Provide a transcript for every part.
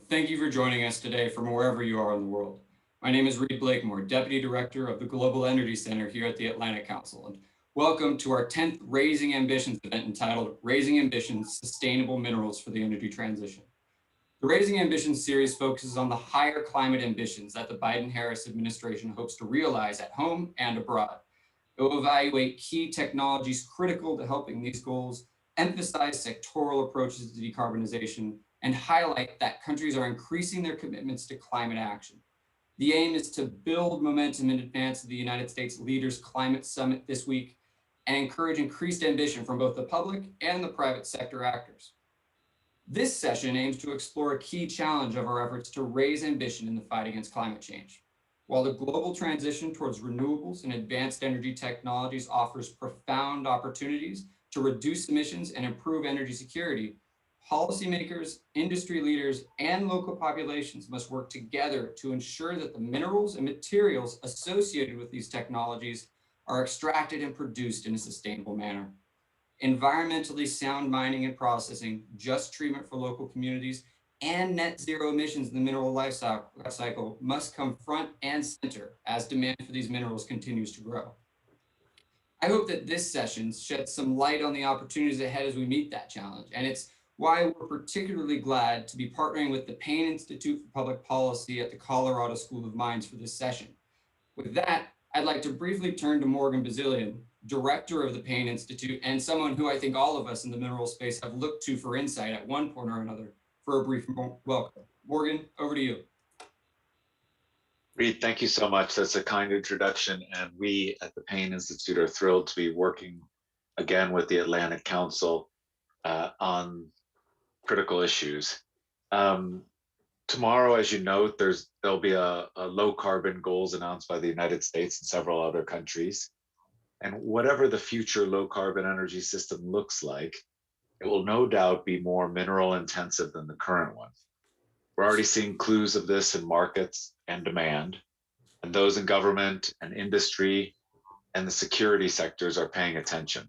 thank you for joining us today from wherever you are in the world. My name is Reed Blakemore, Deputy Director of the Global Energy Center here at the Atlantic Council, and welcome to our 10th Raising Ambitions event entitled Raising Ambitions, Sustainable Minerals for the Energy Transition. The Raising Ambitions series focuses on the higher climate ambitions that the Biden-Harris administration hopes to realize at home and abroad. It will evaluate key technologies critical to helping these goals, emphasize sectoral approaches to decarbonization, and highlight that countries are increasing their commitments to climate action. The aim is to build momentum in advance of the United States Leaders Climate Summit this week and encourage increased ambition from both the public and the private sector actors. This session aims to explore a key challenge of our efforts to raise ambition in the fight against climate change. While the global transition towards renewables and advanced energy technologies offers profound opportunities to reduce emissions and improve energy security, policymakers, industry leaders, and local populations must work together to ensure that the minerals and materials associated with these technologies are extracted and produced in a sustainable manner. Environmentally sound mining and processing, just treatment for local communities, and net zero emissions in the mineral life cycle must come front and center as demand for these minerals continues to grow. I hope that this session sheds some light on the opportunities ahead as we meet that challenge, and it's why we're particularly glad to be partnering with the Payne Institute for Public Policy at the Colorado School of Mines for this session. With that, I'd like to briefly turn to Morgan Bazilian, director of the Payne Institute, and someone who I think all of us in the mineral space have looked to for insight at one point or another, for a brief welcome. Morgan, over to you. Reed, thank you so much. That's a kind introduction. And we at the Payne Institute are thrilled to be working again with the Atlantic Council on critical issues. Tomorrow, as you note, there'll be a low carbon goals announced by the United States and several other countries. And whatever the future low carbon energy system looks like, it will no doubt be more mineral intensive than the current one. We're already seeing clues of this in markets and demand, and those in government and industry and the security sectors are paying attention.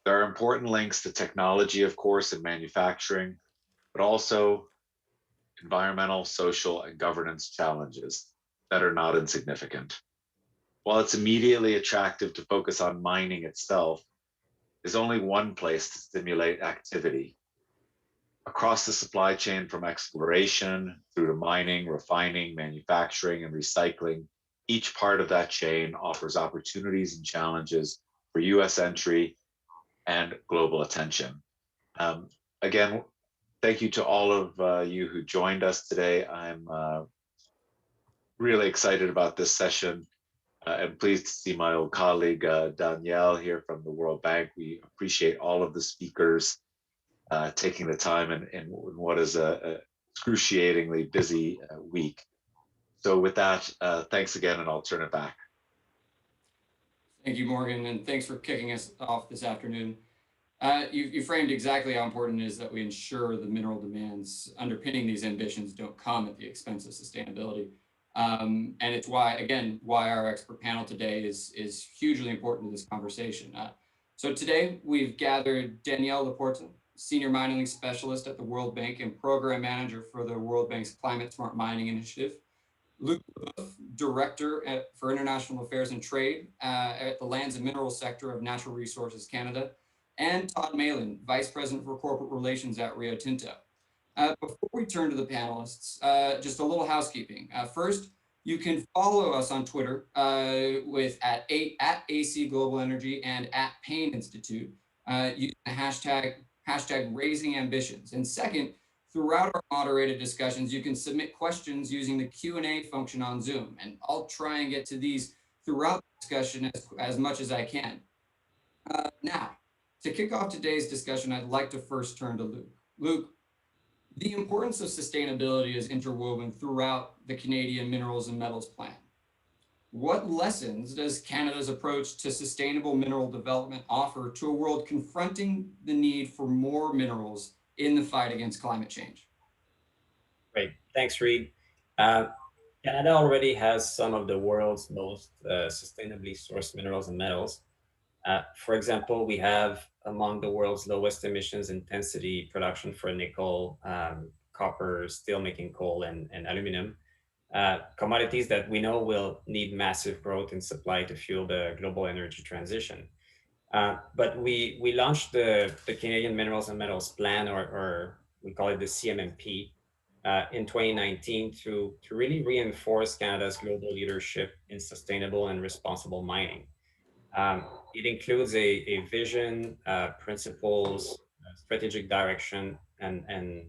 There are important links to technology, of course, and manufacturing, but also environmental, social, and governance challenges that are not insignificant. While it's immediately attractive to focus on mining itself, there's only one place to stimulate activity. Across the supply chain, from exploration through to mining, refining, manufacturing, and recycling, each part of that chain offers opportunities and challenges for US entry and global attention. Again, thank you to all of you who joined us today. I'm really excited about this session and pleased to see my old colleague Danielle here from the World Bank. We appreciate all of the speakers taking the time in what is a excruciatingly busy week. So with that, thanks again, and I'll turn it back. Thank you, Morgan, and thanks for kicking us off this afternoon. You framed exactly how important it is that we ensure the mineral demands underpinning these ambitions don't come at the expense of sustainability. And it's why, again, why our expert panel today is hugely important to this conversation. So today we've gathered Danielle Laporta, Senior Mining Specialist at the World Bank and Program Manager for the World Bank's Climate Smart Mining Initiative, Luc Leboeuf, Director for International Affairs and Trade at the Lands and Minerals Sector of Natural Resources Canada, and Todd Malin, Vice President for Corporate Relations at Rio Tinto. Before we turn to the panelists, just a little housekeeping. First, you can follow us on Twitter with at AC Global Energy and at Payne Institute using the hashtag Raising Ambitions. And second, throughout our moderated discussions, you can submit questions using the Q&A function on Zoom, and I'll try and get to these throughout the discussion as much as I can. Now, to kick off today's discussion, I'd like to first turn to Luc. Luc, the importance of sustainability is interwoven throughout the Canadian Minerals and Metals Plan. What lessons does Canada's approach to sustainable mineral development offer to a world confronting the need for more minerals in the fight against climate change? Great, thanks, Reed. Canada already has some of the world's most sustainably sourced minerals and metals. For example, we have among the world's lowest emissions intensity production for nickel, copper, steelmaking coal, and aluminum, commodities that we know will need massive growth in supply to fuel the global energy transition. But we launched the Canadian Minerals and Metals Plan, or we call it the CMMP, in 2019 to really reinforce Canada's global leadership in sustainable and responsible mining. It includes a vision, principles, strategic direction, and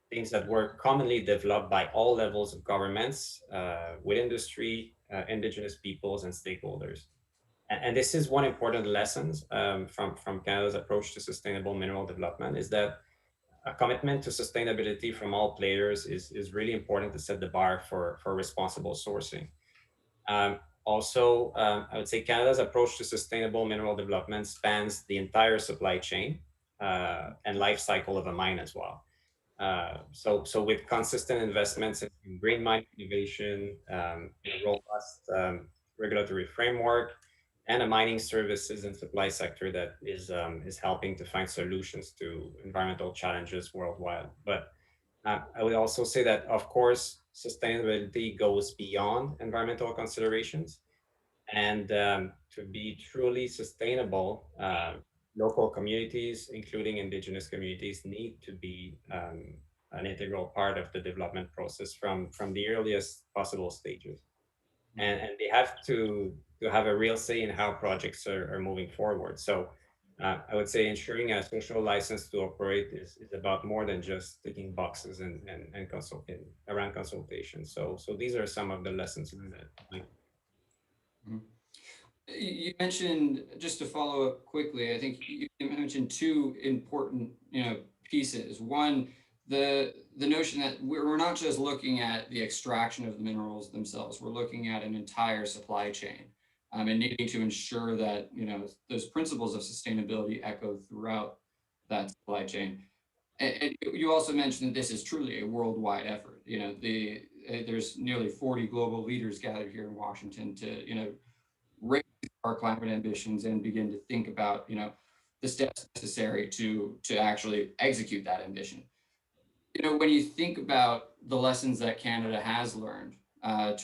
things that were commonly developed by all levels of governments, with industry, Indigenous peoples, and stakeholders. And this is one important lesson from Canada's approach to sustainable mineral development, is that a commitment to sustainability from all players is really important to set the bar for responsible sourcing. I would say Canada's approach to sustainable mineral development spans the entire supply chain and life cycle of a mine as well. So with consistent investments in green mine innovation, a robust regulatory framework, and a mining services and supply sector that is helping to find solutions to environmental challenges worldwide. But I would also say that, of course, sustainability goes beyond environmental considerations. And to be truly sustainable, local communities, including Indigenous communities, need to be an integral part of the development process from the earliest possible stages. And they have to have a real say in how projects are moving forward. So I would say ensuring a social license to operate is about more than just ticking boxes and consulting around consultation. So these are some of the lessons learned. Mhm. You mentioned, just to follow up quickly, I think you mentioned two important, pieces. One, the notion that we're not just looking at the extraction of the minerals themselves, we're looking at an entire supply chain, and needing to ensure that, those principles of sustainability echo throughout that supply chain. And you also mentioned that this is truly a worldwide effort. There's nearly 40 global leaders gathered here in Washington to, raise our climate ambitions and begin to think about, the steps necessary to actually execute that ambition. When you think about the lessons that Canada has learned, that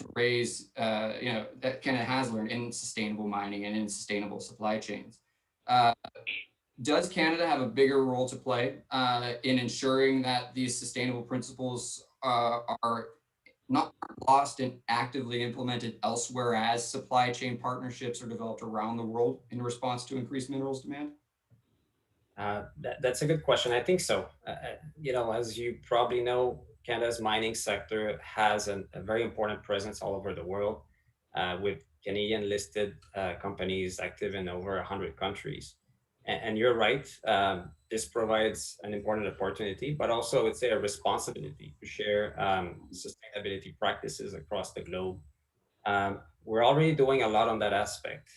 Canada has learned in sustainable mining and in sustainable supply chains, uh, does Canada have a bigger role to play in ensuring that these sustainable principles are not lost and actively implemented elsewhere as supply chain partnerships are developed around the world in response to increased minerals demand? That's a good question. I think so. As you probably know, Canada's mining sector has a very important presence all over the world, with Canadian listed companies active in over 100 countries. And you're right, this provides an important opportunity, but also I would say a responsibility to share sustainability practices across the globe. We're already doing a lot on that aspect,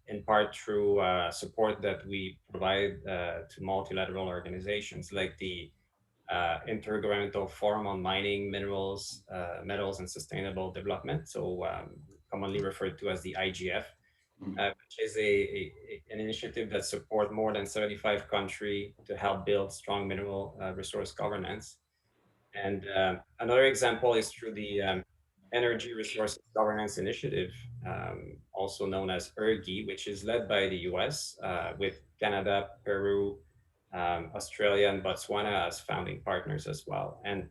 in part through support that we provide to multilateral organizations like the Intergovernmental Forum on Mining, Minerals, Metals, and Sustainable Development, so commonly referred to as the IGF, which is an initiative that supports more than 75 countries to help build strong mineral resource governance. And another example is through the Energy Resources Governance Initiative, also known as ERGI, which is led by the US, with Canada, Peru, Australia, and Botswana as founding partners as well. And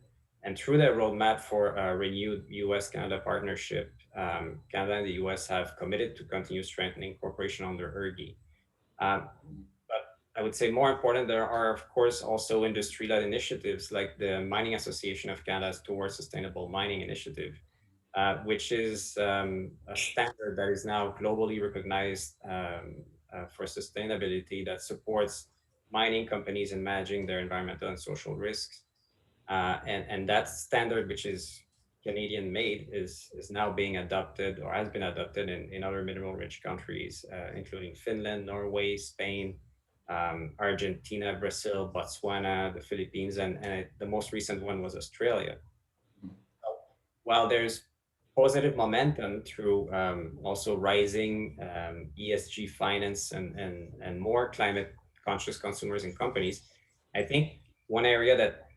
through their roadmap for a renewed US-Canada partnership, Canada and the US have committed to continue strengthening cooperation under ERGI. Um, I would say more important, there are, of course, also industry-led initiatives like the Mining Association of Canada's Towards Sustainable Mining Initiative, which is a standard that is now globally recognized for sustainability that supports mining companies in managing their environmental and social risks. And that standard, which is Canadian made, is now being adopted or has been adopted in other mineral rich countries, including Finland, Norway, Spain, Argentina, Brazil, Botswana, the Philippines, and the most recent one was Australia. While there's positive momentum through also rising ESG finance and more climate conscious consumers and companies, I think one area that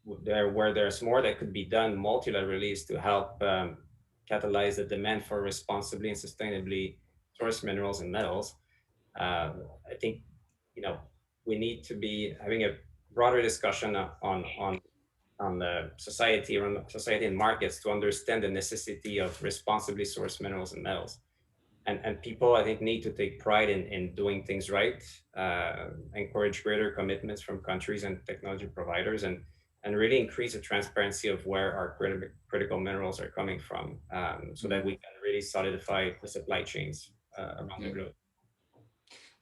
where there's more that could be done multilaterally is to help catalyze the demand for responsibly and sustainably sourced minerals and metals. I think, you know, we need to be having a broader discussion on the society, around the society and markets, to understand the necessity of responsibly sourced minerals and metals. And people, I think, need to take pride in doing things right, encourage greater commitments from countries and technology providers, and really increase the transparency of where our critical minerals are coming from, so that we can really solidify the supply chains around the Yeah. globe.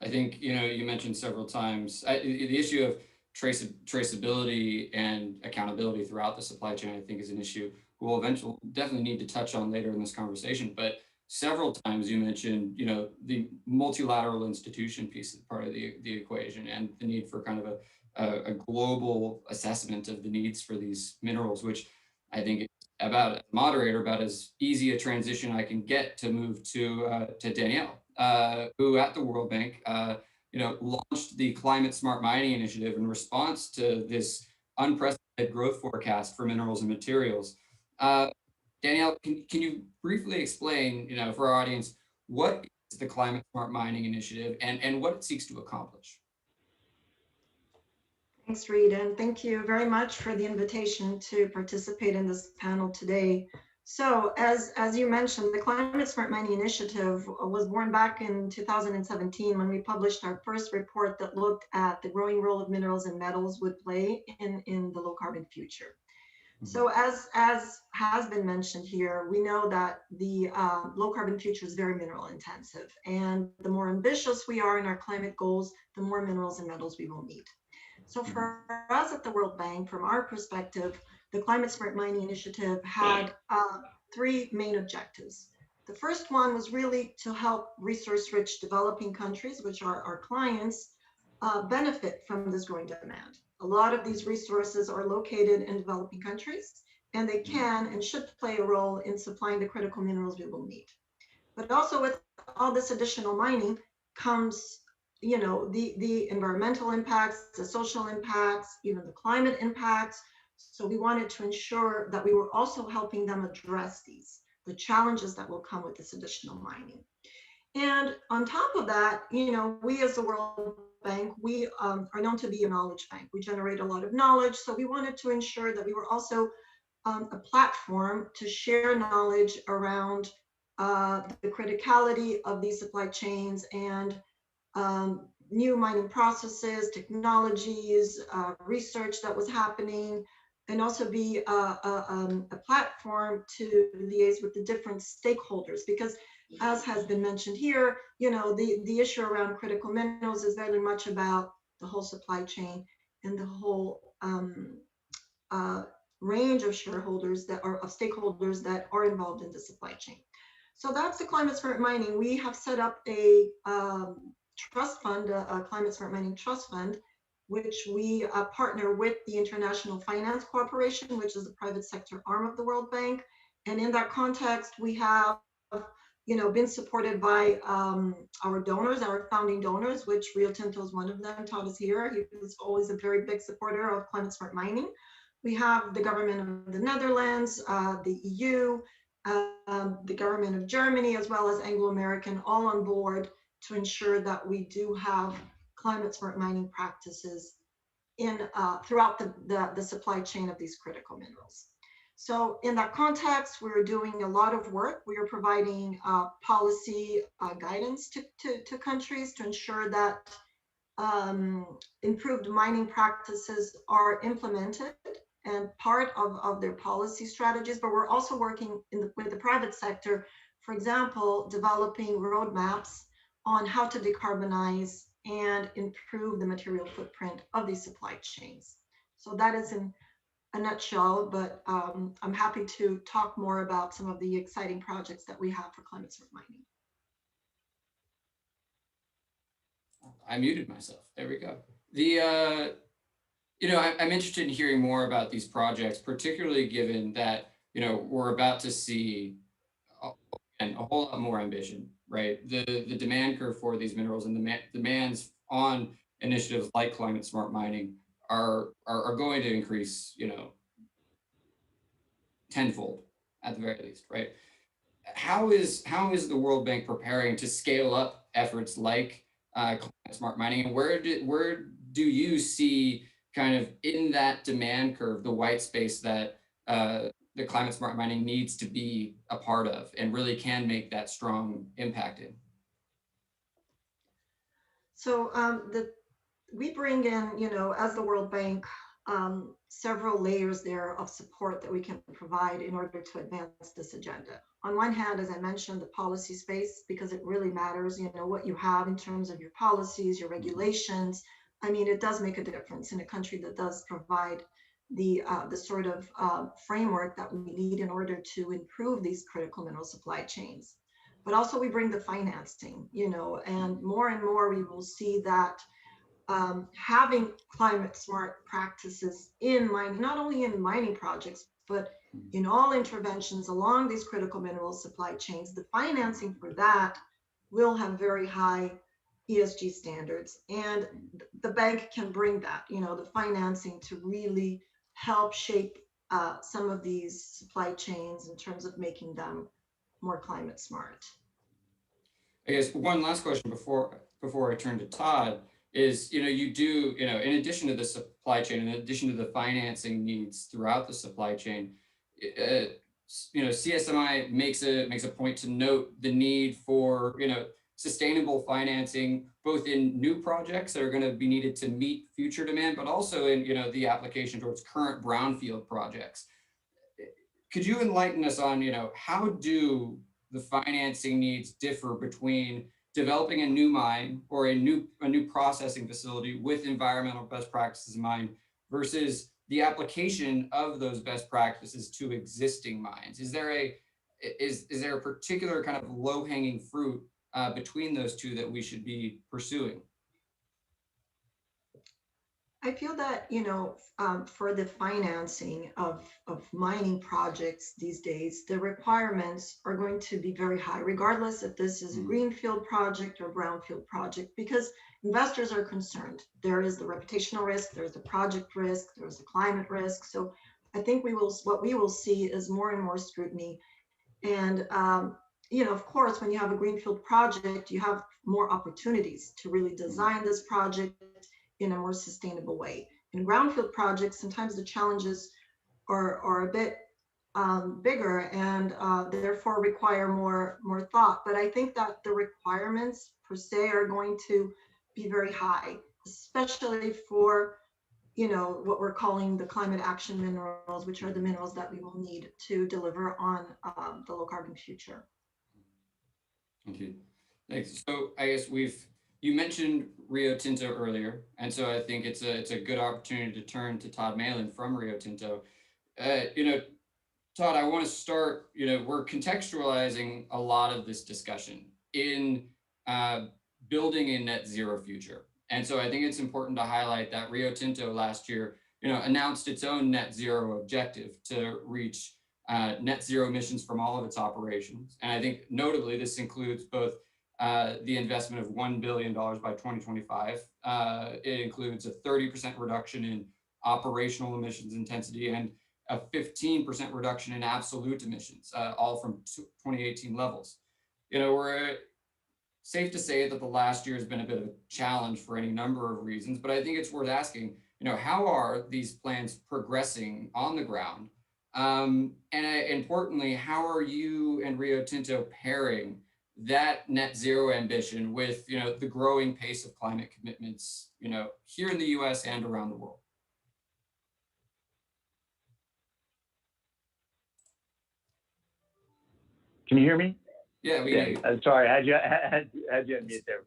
I think, you mentioned several times the issue of traceability and accountability throughout the supply chain, I think, is an issue we'll eventually definitely need to touch on later in this conversation. But several times you mentioned, the multilateral institution piece is part of the equation, and the need for kind of a global assessment of the needs for these minerals, which I think about moderator about as easy a transition I can get to move to Danielle, who at the World Bank, launched the Climate Smart Mining Initiative in response to this unprecedented growth forecast for minerals and materials. Uh, Danielle, can you briefly explain, for our audience, what is the Climate Smart Mining Initiative and what it seeks to accomplish? Thanks, Reed, and thank you very much for the invitation to participate in this panel today. So, as you mentioned, the Climate Smart Mining Initiative was born back in 2017 when we published our first report that looked at the growing role of minerals and metals would play in the low carbon future. So as has been mentioned here, we know that the low carbon future is very mineral intensive. And the more ambitious we are in our climate goals, the more minerals and metals we will need. So for us at the World Bank, from our perspective, the Climate Smart Mining Initiative had three main objectives. The first one was really to help resource-rich developing countries, which are our clients, benefit from this growing demand. A lot of these resources are located in developing countries, and they can and should play a role in supplying the critical minerals we will need. But also with all this additional mining comes, the environmental impacts, the social impacts, even the climate impacts. So we wanted to ensure that we were also helping them address the challenges that will come with this additional mining. And on top of that, we as the World Bank, we are known to be a knowledge bank. We generate a lot of knowledge. So we wanted to ensure that we were also a platform to share knowledge around the criticality of these supply chains and new mining processes, technologies, research that was happening, and also be a platform to liaise with the different stakeholders. Because as has been mentioned here, the issue around critical minerals is very much about the whole supply chain and the whole range of shareholders of stakeholders that are involved in the supply chain. So that's the Climate Smart Mining. We have set up a trust fund, a Climate Smart Mining Trust Fund, which we partner with the International Finance Corporation, which is the private sector arm of the World Bank. And in that context, we have been supported by our donors, our founding donors, which Rio Tinto is one of them. Todd is here. He was always a very big supporter of Climate Smart Mining. We have the government of the Netherlands, the EU, the government of Germany, as well as Anglo-American, all on board to ensure that we do have climate smart mining practices throughout the supply chain of these critical minerals. So in that context, we're doing a lot of work. We are providing policy guidance to countries to ensure that improved mining practices are implemented and part of their policy strategies, but we're also working with the private sector, for example, developing roadmaps on how to decarbonize and improve the material footprint of these supply chains. So that is in a nutshell, but I'm happy to talk more about some of the exciting projects that we have for climate smart mining. I muted myself. There we go. I'm interested in hearing more about these projects, particularly given that, we're about to see a whole lot more ambition, right? The demand curve for these minerals and the demands on initiatives like climate smart mining are going to increase, tenfold at the very least, right? How is the World Bank preparing to scale up efforts like climate smart mining, and where do you see kind of in that demand curve the white space that the climate smart mining needs to be a part of and really can make that strong impact in? So we bring in, as the World Bank, several layers there of support that we can provide in order to advance this agenda. On one hand, as I mentioned, the policy space, because it really matters, what you have in terms of your policies, your regulations. I mean, it does make a difference in a country that does provide the sort of framework that we need in order to improve these critical mineral supply chains. But also we bring the financing, and more we will see that having climate smart practices in mining, not only in mining projects, but in all interventions along these critical mineral supply chains, the financing for that will have very high ESG standards. And the bank can bring that, the financing to really help shape some of these supply chains in terms of making them more climate smart. I guess one last question before I turn to Todd is, you do, in addition to the supply chain, in addition to the financing needs throughout the supply chain, CSMI makes a point to note the need for, sustainable financing, both in new projects that are going to be needed to meet future demand, but also in, the application towards current brownfield projects. Could you enlighten us on, how do the financing needs differ between developing a new mine or a new processing facility with environmental best practices in mind versus the application of those best practices to existing mines? Is there a particular kind of low-hanging fruit between those two that we should be pursuing? I feel that, for the financing of mining projects these days, the requirements are going to be very high, regardless if this is a greenfield project or brownfield project, because investors are concerned. There is the reputational risk, there's the project risk, there's the climate risk. So I think what we will see is more and more scrutiny. And, of course, when you have a greenfield project, you have more opportunities to really design this project in a more sustainable way. In brownfield projects, sometimes the challenges are a bit bigger and therefore require more thought. But I think that the requirements per se are going to be very high, especially for what we're calling the climate action minerals, which are the minerals that we will need to deliver on the low carbon future. Okay, thanks. So I guess you mentioned Rio Tinto earlier, and so I think it's a good opportunity to turn to Todd Malin from Rio Tinto. Todd, I want to start, we're contextualizing a lot of this discussion in building a net zero future. And so I think it's important to highlight that Rio Tinto last year, announced its own net zero objective to reach net zero emissions from all of its operations. And I think notably, this includes both the investment of $1 billion by 2025. It includes a 30% reduction in operational emissions intensity and a 15% reduction in absolute emissions, all from 2018 levels. We're safe to say that the last year has been a bit of a challenge for any number of reasons, but I think it's worth asking, how are these plans progressing on the ground? And importantly, how are you and Rio Tinto pairing that net zero ambition with, the growing pace of climate commitments, here in the US and around the world? Can you hear me? Yeah, we hear you. Sorry, I had you on mute there.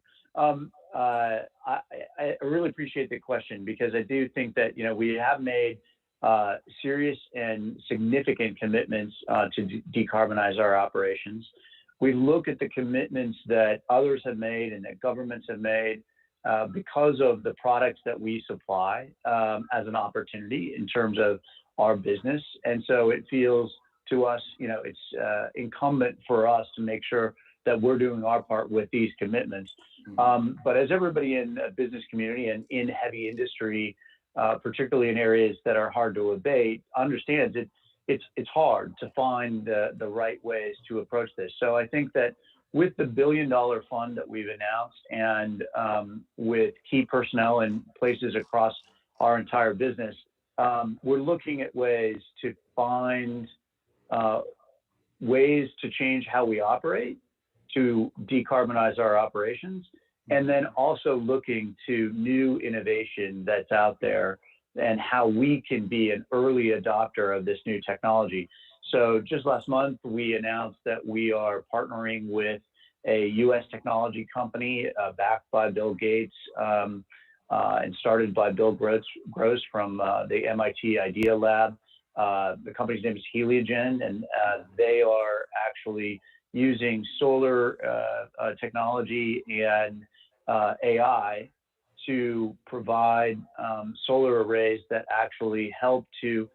I really appreciate the question, because I do think that, we have made serious and significant commitments to decarbonize our operations. We look at the commitments that others have made and that governments have made because of the products that we supply as an opportunity in terms of our business. And so it feels to us, it's incumbent for us to make sure that we're doing our part with these commitments. But as everybody in the business community and in heavy industry particularly in areas that are hard to abate, understands it's hard to find the right ways to approach this. So I think that with the $1 billion fund that we've announced and with key personnel in places across our entire business, we're looking at ways to find ways to change how we operate, to decarbonize our operations, and then also looking to new innovation that's out there and how we can be an early adopter of this new technology. So just last month, we announced that we are partnering with a US technology company backed by Bill Gates and started by Bill Gross from the MIT Idea Lab. The company's name is Heliogen, and they are actually using solar technology and AI to provide solar arrays that actually help to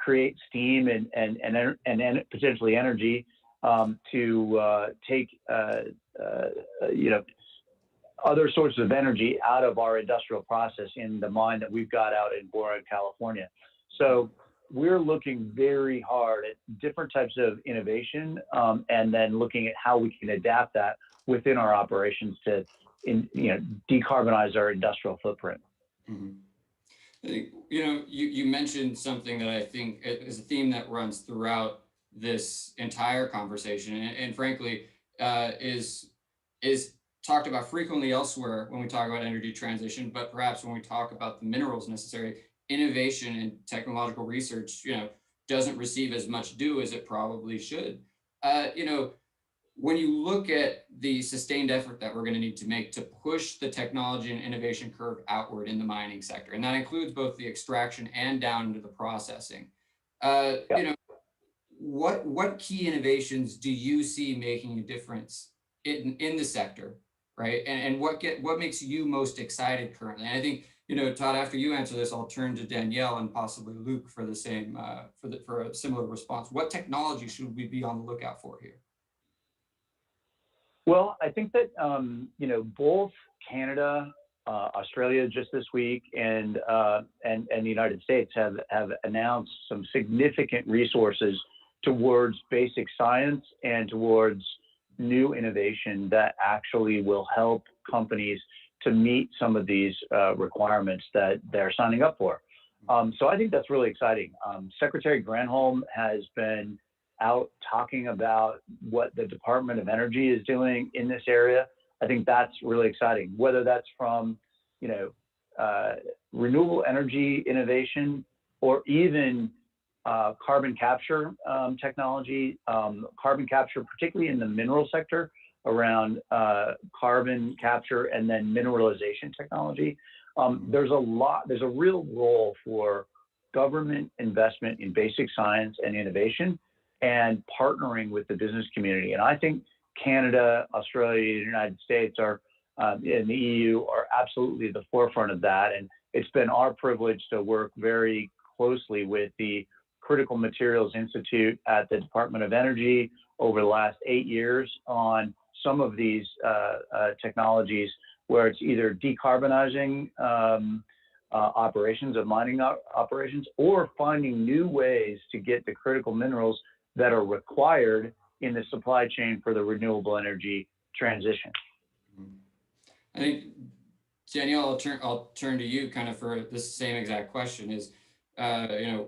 create steam and potentially energy to take other sources of energy out of our industrial process in the mine that we've got out in Boron, California. So we're looking very hard at different types of innovation and then looking at how we can adapt that within our operations to decarbonize our industrial footprint. Mm-hmm. I think, you mentioned something that I think is a theme that runs throughout this entire conversation, and frankly, is talked about frequently elsewhere when we talk about energy transition, but perhaps when we talk about the minerals necessary, innovation and technological research, doesn't receive as much due as it probably should. When you look at the sustained effort that we're going to need to make to push the technology and innovation curve outward in the mining sector, and that includes both the extraction and down into the processing, what key innovations do you see making a difference in the sector, right? And what makes you most excited currently? And I think, Todd, after you answer this, I'll turn to Danielle and possibly Luke for the same for a similar response. What technology should we be on the lookout for here? Well, I think that both Canada, Australia just this week, and the United States have announced some significant resources towards basic science and towards new innovation that actually will help companies to meet some of these requirements that they're signing up for. So I think that's really exciting. Secretary Granholm has been out talking about what the Department of Energy is doing in this area. I think that's really exciting, whether that's from, renewable energy innovation or even carbon capture technology, carbon capture, particularly in the mineral sector around carbon capture and then mineralization technology. There's a real role for government investment in basic science and innovation and partnering with the business community. And I think Canada, Australia, the United States and the EU are absolutely at the forefront of that. And it's been our privilege to work very closely with the Critical Materials Institute at the Department of Energy over the last 8 years on some of these technologies where it's either decarbonizing operations of mining operations or finding new ways to get the critical minerals that are required in the supply chain for the renewable energy transition. I think, Danielle, I'll turn to you kind of for this same exact question is,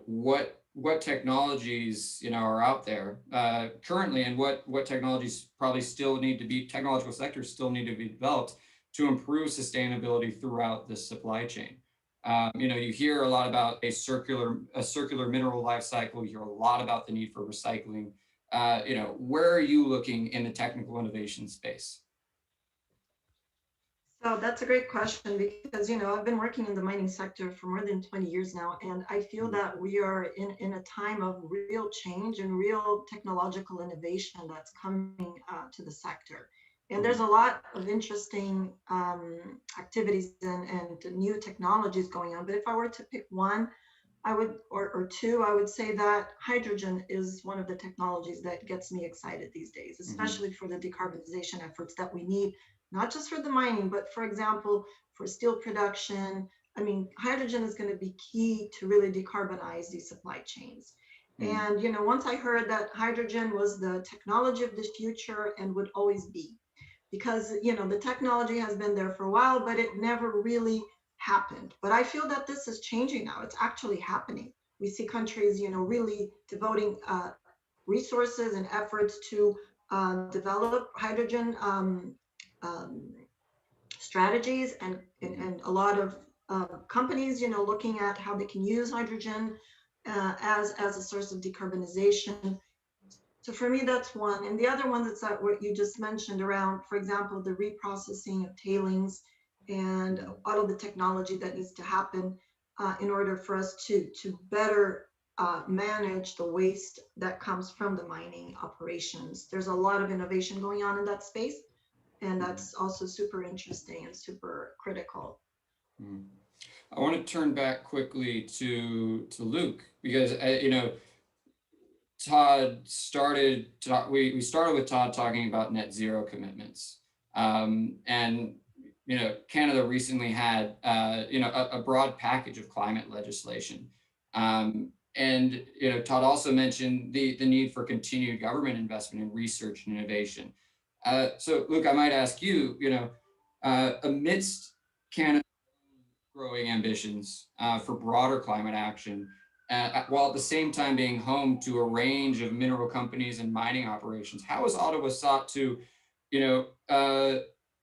what technologies, are out there currently, and what technologies probably technological sectors still need to be developed to improve sustainability throughout the supply chain. You hear a lot about a circular mineral life cycle. You hear a lot about the need for recycling. Where are you looking in the technical innovation space? So that's a great question because, I've been working in the mining sector for more than 20 years now, and I feel that we are in a time of real change and real technological innovation that's coming to the sector. And there's a lot of interesting activities and new technologies going on. But if I were to pick one, or two, I would say that hydrogen is one of the technologies that gets me excited these days, especially for the decarbonization efforts that we need, not just for the mining, but for example, for steel production, I mean, hydrogen is going to be key to really decarbonize these supply chains. And, once I heard that hydrogen was the technology of the future and would always be, because, the technology has been there for a while, but it never really happened. But I feel that this is changing now. It's actually happening. We see countries, really devoting resources and efforts to develop hydrogen um, strategies, and a lot of companies, looking at how they can use hydrogen as a source of decarbonization. So for me, that's one. And the other one that's what you just mentioned around, for example, the reprocessing of tailings and all of the technology that needs to happen in order for us to better manage the waste that comes from the mining operations. There's a lot of innovation going on in that space, and that's also super interesting and super critical. I want to turn back quickly to Luke, because Todd started. We started with Todd talking about net zero commitments, and Canada recently had a broad package of climate legislation, and Todd also mentioned the need for continued government investment in research and innovation. So Luke, I might ask you, amidst Canada's growing ambitions for broader climate action, while at the same time being home to a range of mineral companies and mining operations, how has Ottawa sought to,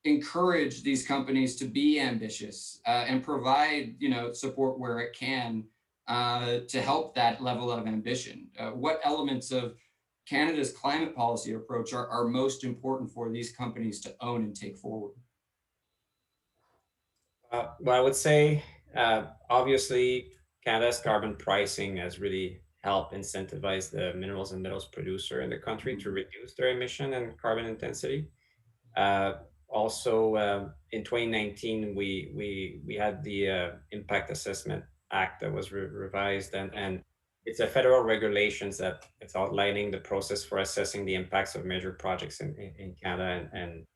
encourage these companies to be ambitious and provide, support where it can to help that level of ambition? What elements of Canada's climate policy approach are most important for these companies to own and take forward? Well, I would say, obviously, Canada's carbon pricing has really helped incentivize the minerals and metals producer in the country to reduce their emission and carbon intensity. Also, in 2019, we had the Impact Assessment Act that was revised, and it's a federal regulations that it's outlining the process for assessing the impacts of major projects in Canada, and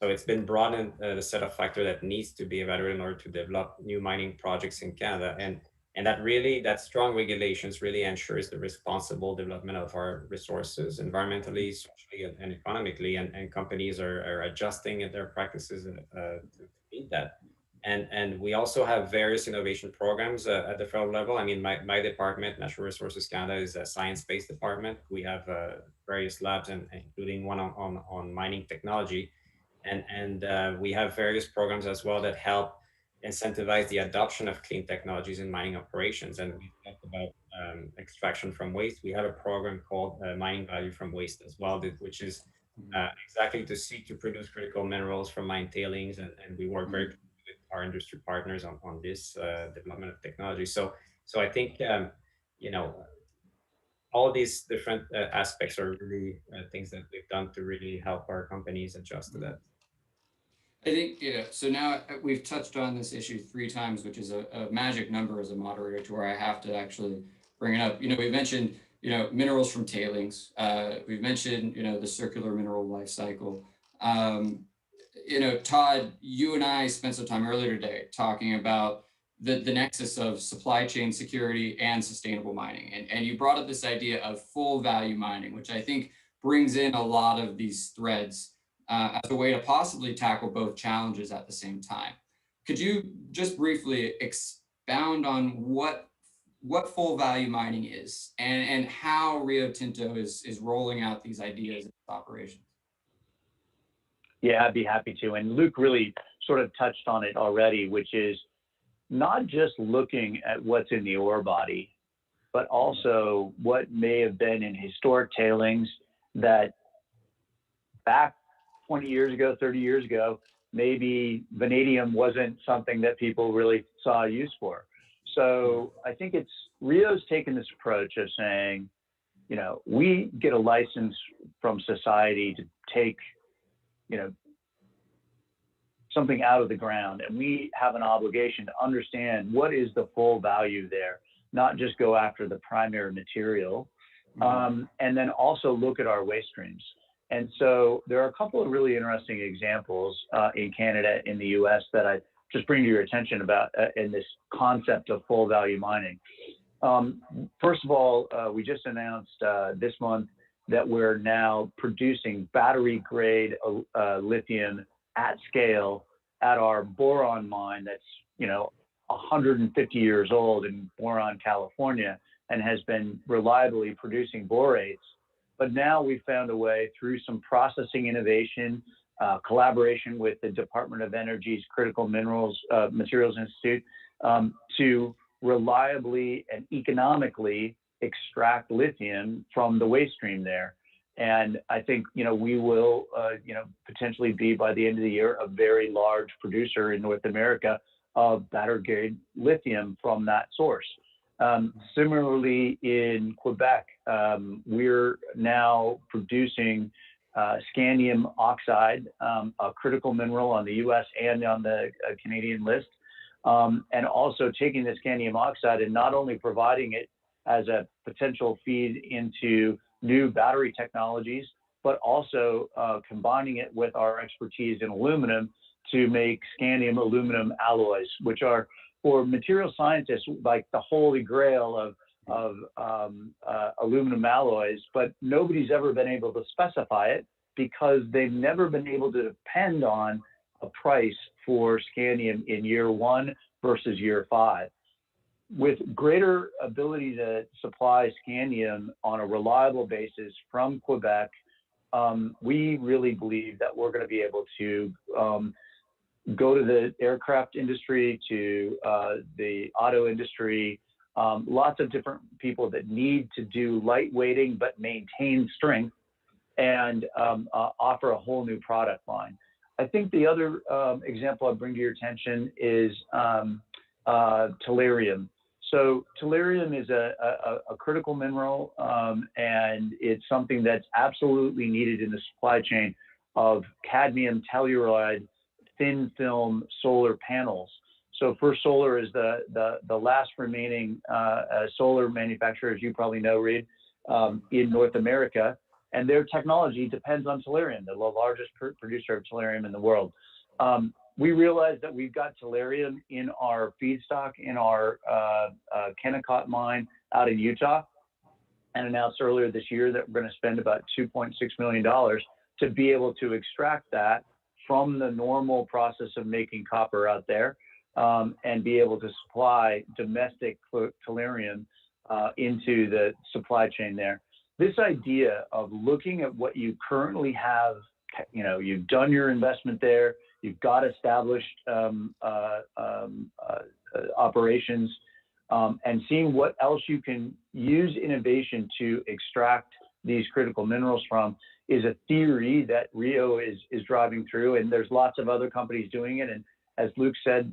so it's been broadened, the set of factor that needs to be evaluated in order to develop new mining projects in Canada. And that strong regulations really ensures the responsible development of our resources environmentally, socially, and economically. And companies are adjusting their practices to meet that. And we also have various innovation programs at the federal level. I mean, my department, Natural Resources Canada, is a science-based department. We have various labs, and including one on mining technology. And we have various programs as well that help incentivize the adoption of clean technologies in mining operations. And we talked about extraction from waste. We have a program called Mining Value from Waste as well, which is exactly to seek to produce critical minerals from mine tailings. And we work very closely with our industry partners on this development of technology. So I think, all these different aspects are really things that we've done to really help our companies adjust to that. I think, so now we've touched on this issue 3 times, which is a magic number as a moderator to where I have to actually bring it up. We've mentioned, minerals from tailings. We've mentioned, the circular mineral life cycle. Todd, you and I spent some time earlier today talking about the nexus of supply chain security and sustainable mining. And you brought up this idea of full value mining, which I think brings in a lot of these threads as a way to possibly tackle both challenges at the same time. Could you just briefly expound on what full value mining is, and how Rio Tinto is rolling out these ideas in its operations? Yeah, I'd be happy to. And Luke really sort of touched on it already, which is not just looking at what's in the ore body, but also what may have been in historic tailings that back 20 years ago, 30 years ago, maybe vanadium wasn't something that people really saw a use for. So I think Rio's taken this approach of saying, we get a license from society to take, something out of the ground, and we have an obligation to understand what is the full value there, not just go after the primary material, and then also look at our waste streams. And so there are a couple of really interesting examples in Canada, in the US, that just bring to your attention about in this concept of full value mining. First of all, we just announced this month that we're now producing battery grade lithium at scale at our boron mine that's 150 years old in Boron, California, and has been reliably producing borates. But now we found a way through some processing innovation, collaboration with the Department of Energy's Critical Materials Institute, to reliably and economically extract lithium from the waste stream there. And I think, we will, potentially be by the end of the year, a very large producer in North America of battery grade lithium from that source. Similarly, in Quebec, we're now producing scandium oxide, a critical mineral on the US and on the Canadian list, and also taking the scandium oxide and not only providing it as a potential feed into new battery technologies, but also combining it with our expertise in aluminum to make scandium aluminum alloys, which are, for material scientists, like the holy grail of aluminum alloys, but nobody's ever been able to specify it because they've never been able to depend on a price for scandium in year 1 versus year 5. With greater ability to supply scandium on a reliable basis from Quebec, we really believe that we're going to be able to go to the aircraft industry, to the auto industry, lots of different people that need to do lightweighting but maintain strength, and offer a whole new product line. I think the other example I'd bring to your attention is tellurium. So tellurium is a critical mineral, and it's something that's absolutely needed in the supply chain of cadmium telluride thin film solar panels. So First Solar is the last remaining solar manufacturer, as you probably know, Reed, in North America, and their technology depends on tellurium, the largest producer of tellurium in the world. We realized that we've got tellurium in our feedstock in our Kennecott mine out in Utah, and announced earlier this year that we're going to spend about $2.6 million to be able to extract that from the normal process of making copper out there, and be able to supply domestic tellurium into the supply chain there. This idea of looking at what you currently have, you've done your investment there, you've got established operations, and seeing what else you can use innovation to extract these critical minerals from is a theory that Rio is driving through, and there's lots of other companies doing it. And as Luke said,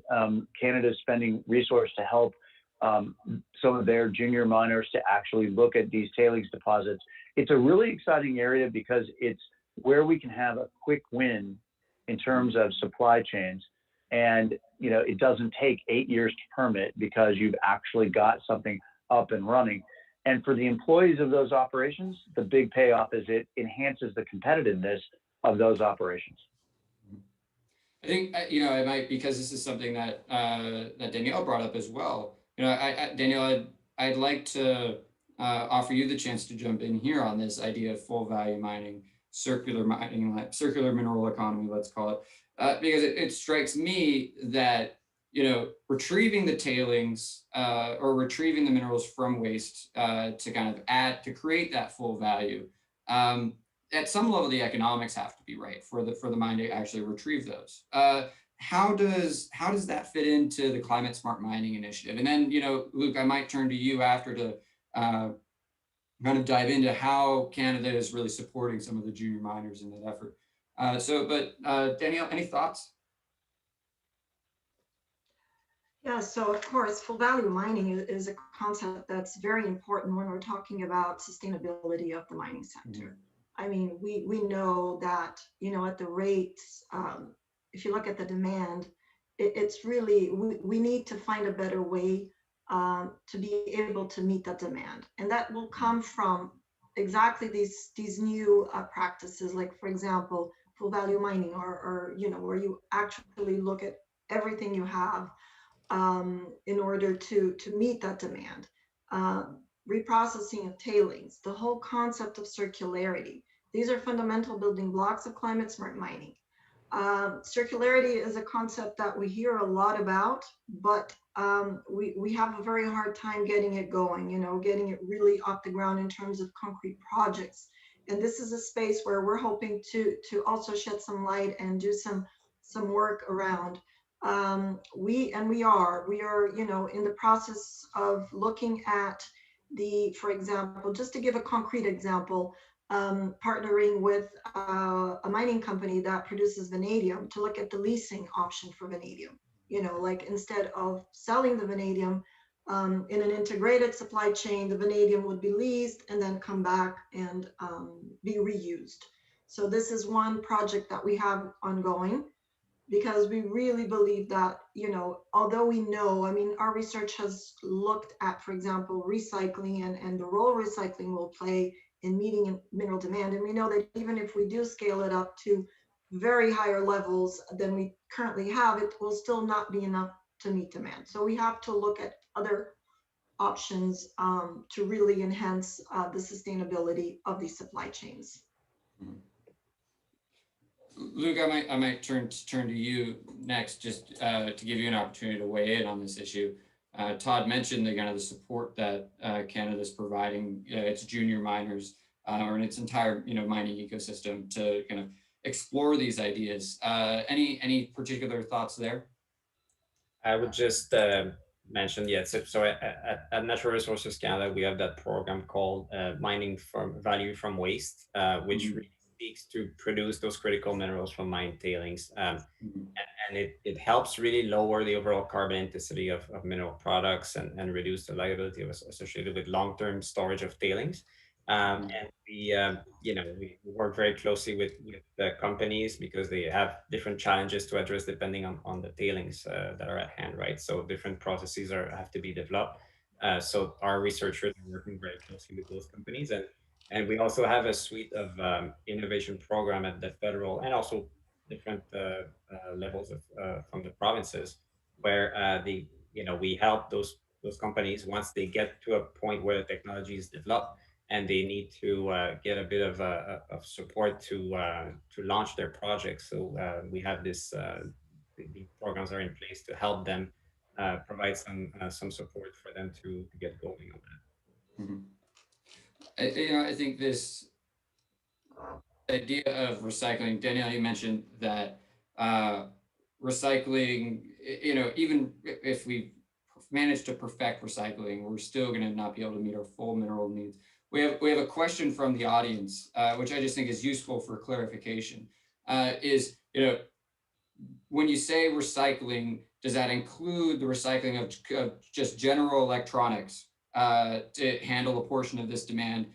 Canada is spending resource to help some of their junior miners to actually look at these tailings deposits. It's a really exciting area because it's where we can have a quick win in terms of supply chains. And, it doesn't take 8 years to permit because you've actually got something up and running. And for the employees of those operations, the big payoff is it enhances the competitiveness of those operations. I think, it might, because this is something that that Danielle brought up as well. Danielle, I'd like to offer you the chance to jump in here on this idea of full value mining, circular mineral economy, let's call it, because it strikes me that, retrieving the tailings or retrieving the minerals from waste to kind of to create that full value, at some level, the economics have to be right for the mine to actually retrieve those. How does that fit into the Climate Smart Mining Initiative? And then, Luke, I might turn to you after to kind of dive into how Canada is really supporting some of the junior miners in that effort. But Danielle, any thoughts? Yeah, so of course, full value mining is a concept that's very important when we're talking about sustainability of the mining sector. Mm-hmm. I mean, we know that, at the rates, if you look at the demand, it's really, we need to find a better way to be able to meet that demand. And that will come from exactly these new practices, like, for example, full value mining, or where you actually look at everything you have in order to meet that demand. Reprocessing of tailings, the whole concept of circularity. These are fundamental building blocks of climate smart mining. Circularity is a concept that we hear a lot about, but we have a very hard time getting it going, getting it really off the ground in terms of concrete projects. And this is a space where we're hoping to also shed some light and do some work around. We are, in the process of looking at for example, just to give a concrete example, partnering with a mining company that produces vanadium to look at the leasing option for vanadium. Like instead of selling the vanadium in an integrated supply chain, the vanadium would be leased and then come back and be reused. So this is one project that we have ongoing, because we really believe that, although we know, our research has looked at, for example, recycling and the role recycling will play in meeting mineral demand. And we know that even if we do scale it up to very higher levels than we currently have, it will still not be enough to meet demand. So we have to look at other options to really enhance the sustainability of these supply chains. Mhm. Luke, I might turn to you next, just to give you an opportunity to weigh in on this issue. Todd mentioned the kind of the support that Canada is providing its junior miners or in its entire mining ecosystem to kind of explore these ideas. Any particular thoughts there? I would just mention, so at Natural Resources Canada, we have that program called Mining from Value from Waste, which really speaks to produce those critical minerals from mine tailings. And it helps really lower the overall carbon intensity of mineral products and reduce the liability associated with long-term storage of tailings. And we work very closely with the companies because they have different challenges to address depending on the tailings that are at hand, right? So different processes have to be developed. So our researchers are working very closely with those companies, and we also have a suite of innovation program at the federal and also different levels from the provinces, where we help those companies once they get to a point where the technology is developed and they need to get a bit of support to launch their projects. So we have the programs are in place to help them provide some support for them to get going on that. Mm-hmm. I think this idea of recycling, Danielle, you mentioned that recycling, even if we manage to perfect recycling, we're still going to not be able to meet our full mineral needs. We have a question from the audience, which I just think is useful for clarification. When you say recycling, does that include the recycling of just general electronics to handle a portion of this demand?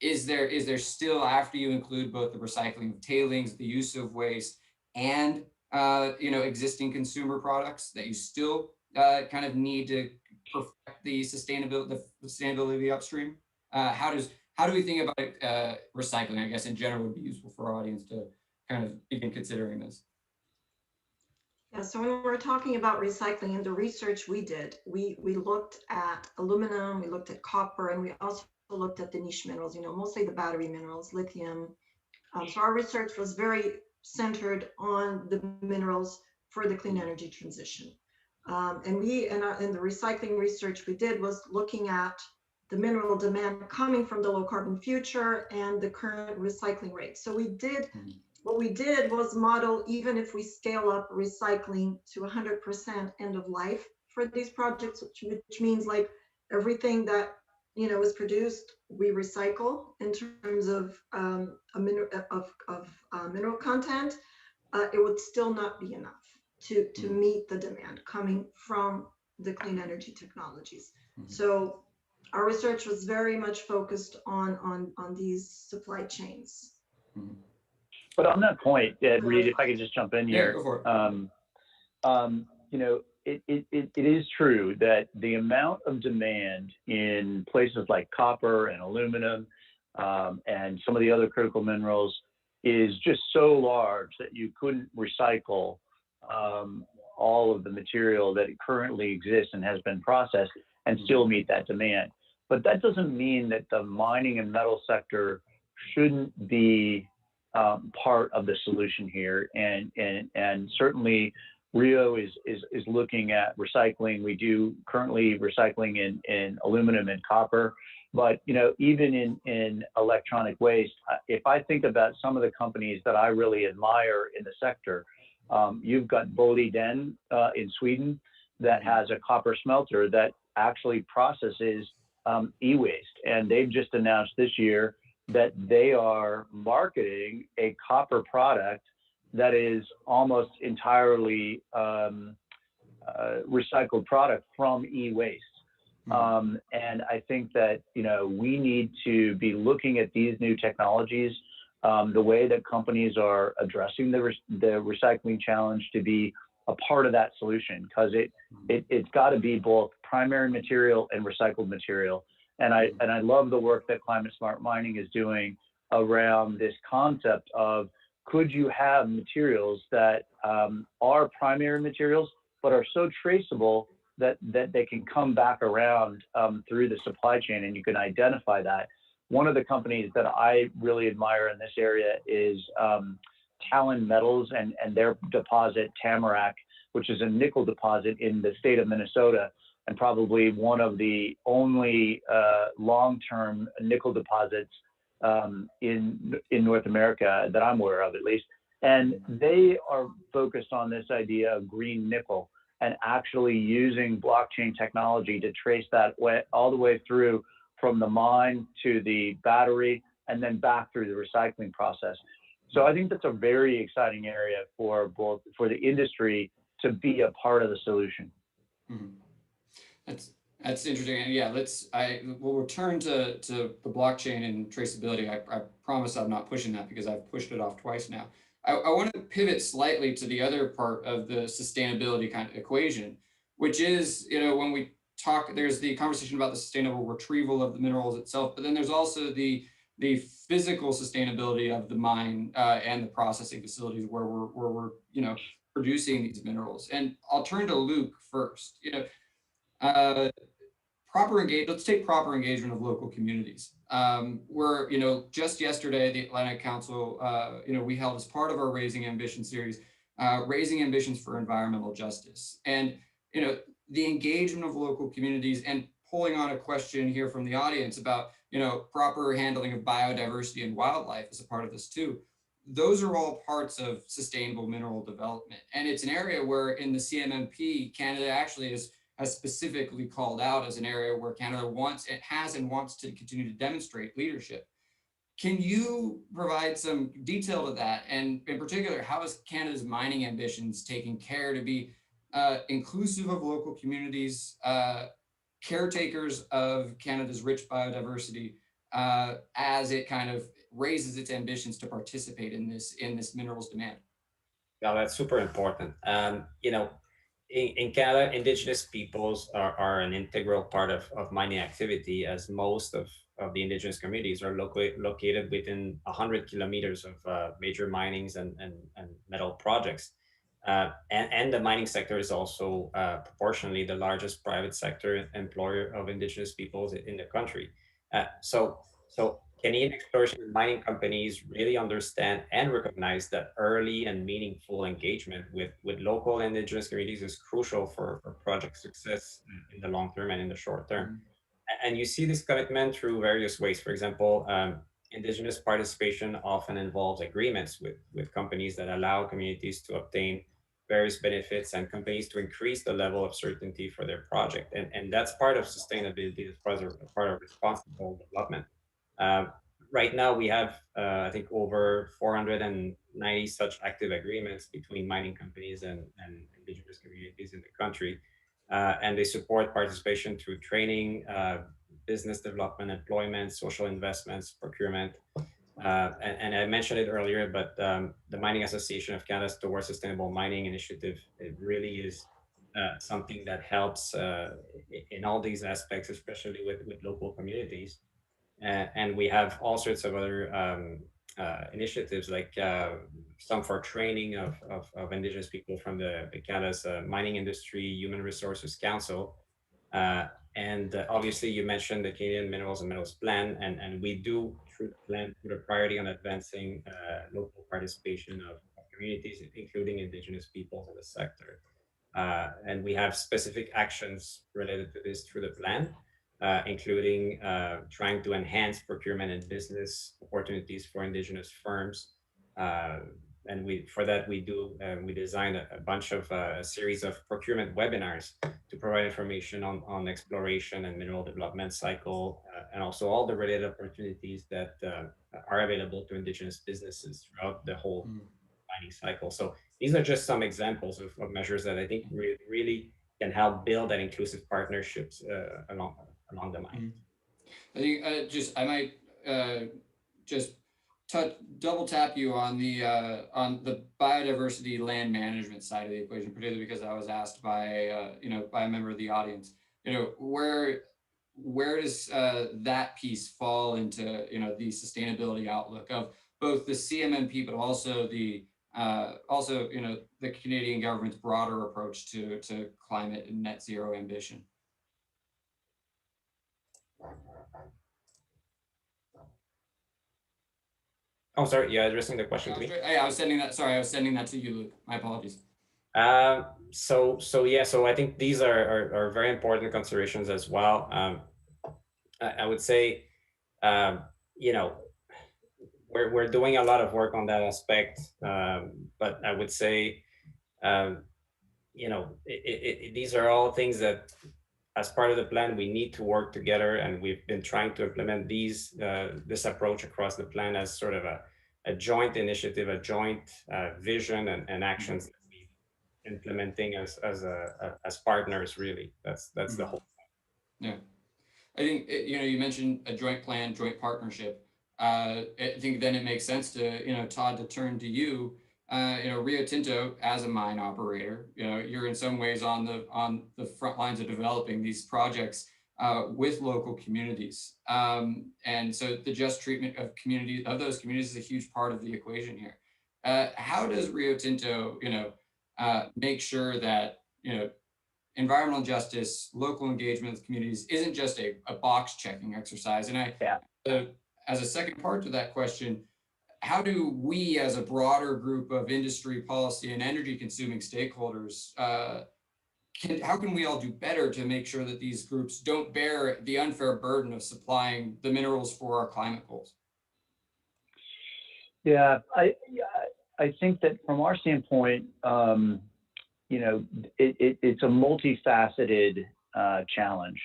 Is there still, after you include both the recycling of tailings, the use of waste, and existing consumer products, that you still kind of need to perfect the sustainability of the upstream? How do we think about recycling? I guess in general would be useful for our audience to kind of begin considering this. Yeah, so when we're talking about recycling and the research we did, we looked at aluminum, we looked at copper, and we also looked at the niche minerals, mostly the battery minerals, lithium. So our research was very centered on the minerals for the clean energy transition. And in the recycling research we did was looking at the mineral demand coming from the low carbon future and the current recycling rate. So what we did was model, even if we scale up recycling to 100% end of life for these projects, which means like everything that is produced, we recycle in terms of mineral content, it would still not be enough to meet the demand coming from the clean energy technologies. So our research was very much focused on these supply chains. But on that point, Reed, if I could just jump in here, go for it. It is true that the amount of demand in places like copper and aluminum and some of the other critical minerals is just so large that you couldn't recycle all of the material that currently exists and has been processed and still meet that demand. But that doesn't mean that the mining and metal sector shouldn't be part of the solution here. And certainly Rio is looking at recycling. We do currently recycling in aluminum and copper. But even in electronic waste, if I think about some of the companies that I really admire in the sector, you've got Boliden in Sweden that has a copper smelter that actually processes e-waste, and they've just announced this year that they are marketing a copper product that is almost entirely recycled product from e-waste. And I think that, we need to be looking at these new technologies, the way that companies are addressing the recycling challenge, to be a part of that solution, because it's got to be both primary material and recycled material. And I love the work that Climate Smart Mining is doing around this concept of, could you have materials that are primary materials but are so traceable that they can come back around through the supply chain, and you can identify that. One of the companies that I really admire in this area is Talon Metals and their deposit Tamarack, which is a nickel deposit in the state of Minnesota, and probably one of the only long-term nickel deposits in North America that I'm aware of, at least. And they are focused on this idea of green nickel, and actually using blockchain technology to trace that all the way through from the mine to the battery and then back through the recycling process. So I think that's a very exciting area for the industry to be a part of the solution. Mm-hmm. That's interesting. And yeah, we'll return to the blockchain and traceability. I promise I'm not pushing that, because I've pushed it off twice now. I want to pivot slightly to the other part of the sustainability kind of equation, which is, when we talk, there's the conversation about the sustainable retrieval of the minerals itself, but then there's also the physical sustainability of the mine and the processing facilities where we're producing these minerals. And I'll turn to Luke first. Let's take proper engagement of local communities. Where, just yesterday, the Atlantic Council, we held, as part of our Raising Ambition series, Raising Ambitions for Environmental Justice. And, the engagement of local communities, and pulling on a question here from the audience about, proper handling of biodiversity and wildlife as a part of this too. Those are all parts of sustainable mineral development. And it's an area where in the CMMP, Canada actually has specifically called out as an area where Canada wants to continue to demonstrate leadership. Can you provide some detail to that? And in particular, how is Canada's mining ambitions taking care to be inclusive of local communities, caretakers of Canada's rich biodiversity, as it kind of raises its ambitions to participate in this minerals demand? Yeah, that's super important. In Canada, Indigenous peoples are an integral part of mining activity, as most of the Indigenous communities are located within 100 kilometers of major minings and metal projects. And the mining sector is also proportionally the largest private sector employer of Indigenous peoples in the country. So Canadian exploration and mining companies really understand and recognize that early and meaningful engagement with local Indigenous communities is crucial for project success in the long term and in the short term. And you see this commitment through various ways. For example, Indigenous participation often involves agreements with companies that allow communities to obtain various benefits and companies to increase the level of certainty for their project. And that's part of sustainability, as part of responsible development. Right now, we have, I think, over 490 such active agreements between mining companies and Indigenous communities in the country. And they support participation through training, business development, employment, social investments, procurement. And I mentioned it earlier, but the Mining Association of Canada's Towards Sustainable Mining initiative, it really is something that helps in all these aspects, especially with local communities. And we have all sorts of other initiatives, like some for training of indigenous people from the Canada's mining industry, human resources council. And obviously you mentioned the Canadian Minerals and Metals Plan, and we do through the plan put a priority on advancing local participation of communities, including indigenous peoples in the sector. And we have specific actions related to this through the plan, including trying to enhance procurement and business opportunities for indigenous firms. And for that we designed a bunch of a series of procurement webinars to provide information on exploration and mineral development cycle, and also all the related opportunities that are available to indigenous businesses throughout the whole mining cycle. So these are just some examples of measures that I think really can help build that inclusive partnerships along the mine. I think I might just double tap you on the biodiversity land management side of the equation, particularly because I was asked by by a member of the audience, where does that piece fall into the sustainability outlook of both the CMMP, but also the the Canadian government's broader approach to climate and net zero ambition? Oh, sorry. Yeah, addressing the question to me. I was sending that. Sorry, I was sending that to you, Luke. My apologies. So I think these are very important considerations as well. I would say, we're doing a lot of work on that aspect, but I would say, these are all things that, as part of the plan, we need to work together, and we've been trying to implement this approach across the plan as sort of a joint initiative, a joint vision and actions that we're implementing as partners. Really, that's the whole thing. Yeah, I think you mentioned a joint plan, joint partnership. I think then it makes sense to Todd, to turn to you. Rio Tinto, as a mine operator, you're in some ways on the front lines of developing these projects with local communities, and so the just treatment of those communities is a huge part of the equation here. How does Rio Tinto, make sure that environmental justice, local engagement with communities isn't just a box checking exercise? And as a second part to that question, how do we, as a broader group of industry, policy, and energy consuming stakeholders, how can we all do better to make sure that these groups don't bear the unfair burden of supplying the minerals for our climate goals? Yeah, I think that from our standpoint, it's a multifaceted challenge.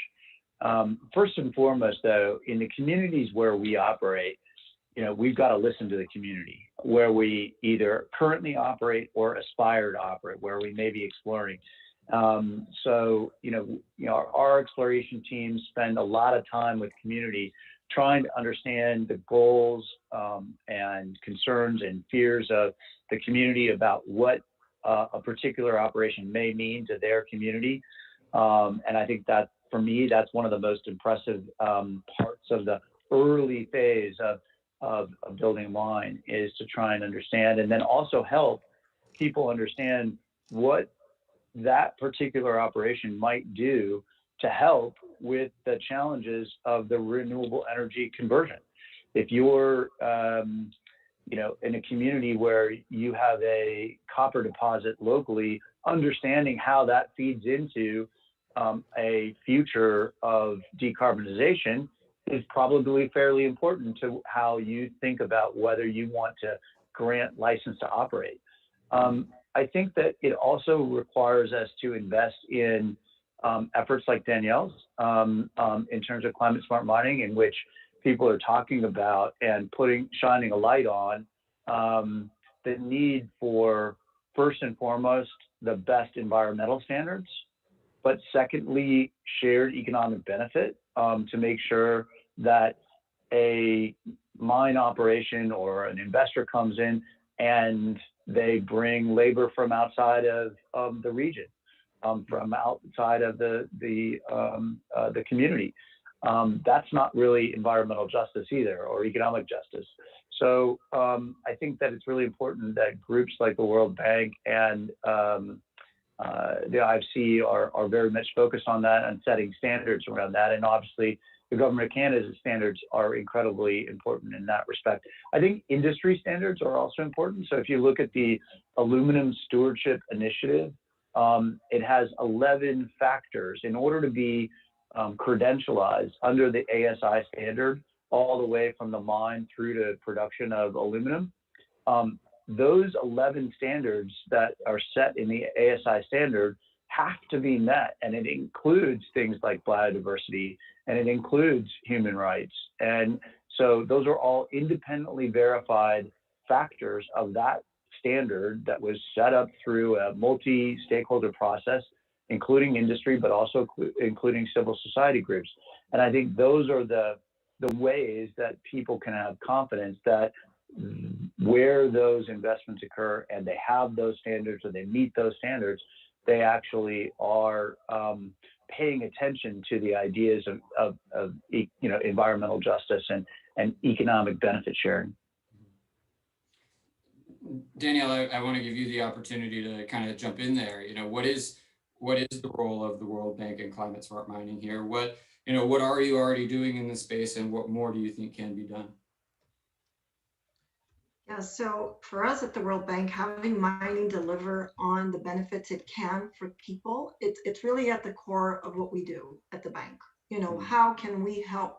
First and foremost, though, in the communities where we operate, we've got to listen to the community where we either currently operate or aspire to operate, where we may be exploring. Our exploration teams spend a lot of time with community trying to understand the goals and concerns and fears of the community about what a particular operation may mean to their community. And I think that, for me, that's one of the most impressive parts of the early phase of building a mine, is to try and understand, and then also help people understand what that particular operation might do to help with the challenges of the renewable energy conversion. If you're in a community where you have a copper deposit locally, understanding how that feeds into a future of decarbonization is probably fairly important to how you think about whether you want to grant license to operate. I think that it also requires us to invest in efforts like Danielle's in terms of climate smart mining, in which people are talking about and shining a light on the need for, first and foremost, the best environmental standards, but secondly, shared economic benefit to make sure that a mine operation or an investor comes in and they bring labor from outside of the region, from outside of the community. That's not really environmental justice either, or economic justice. So I think that it's really important that groups like the World Bank and the IFC are very much focused on that and setting standards around that. And obviously, the Government of Canada's standards are incredibly important in that respect. I think industry standards are also important. So if you look at the Aluminum Stewardship Initiative, it has 11 factors in order to be credentialized under the ASI standard, all the way from the mine through to production of aluminum. Those 11 standards that are set in the ASI standard have to be met, and it includes things like biodiversity, and it includes human rights. And so those are all independently verified factors of that standard that was set up through a multi-stakeholder process, including industry, but also including civil society groups. And I think those are the ways that people can have confidence that where those investments occur and they have those standards or they meet those standards, they actually are paying attention to the ideas of environmental justice and economic benefit sharing. Danielle, I want to give you the opportunity to kind of jump in there. What is the role of the World Bank in climate smart mining here? What are you already doing in this space, and what more do you think can be done? Yeah, so for us at the World Bank, having mining deliver on the benefits it can for people, it's really at the core of what we do at the bank. How can we help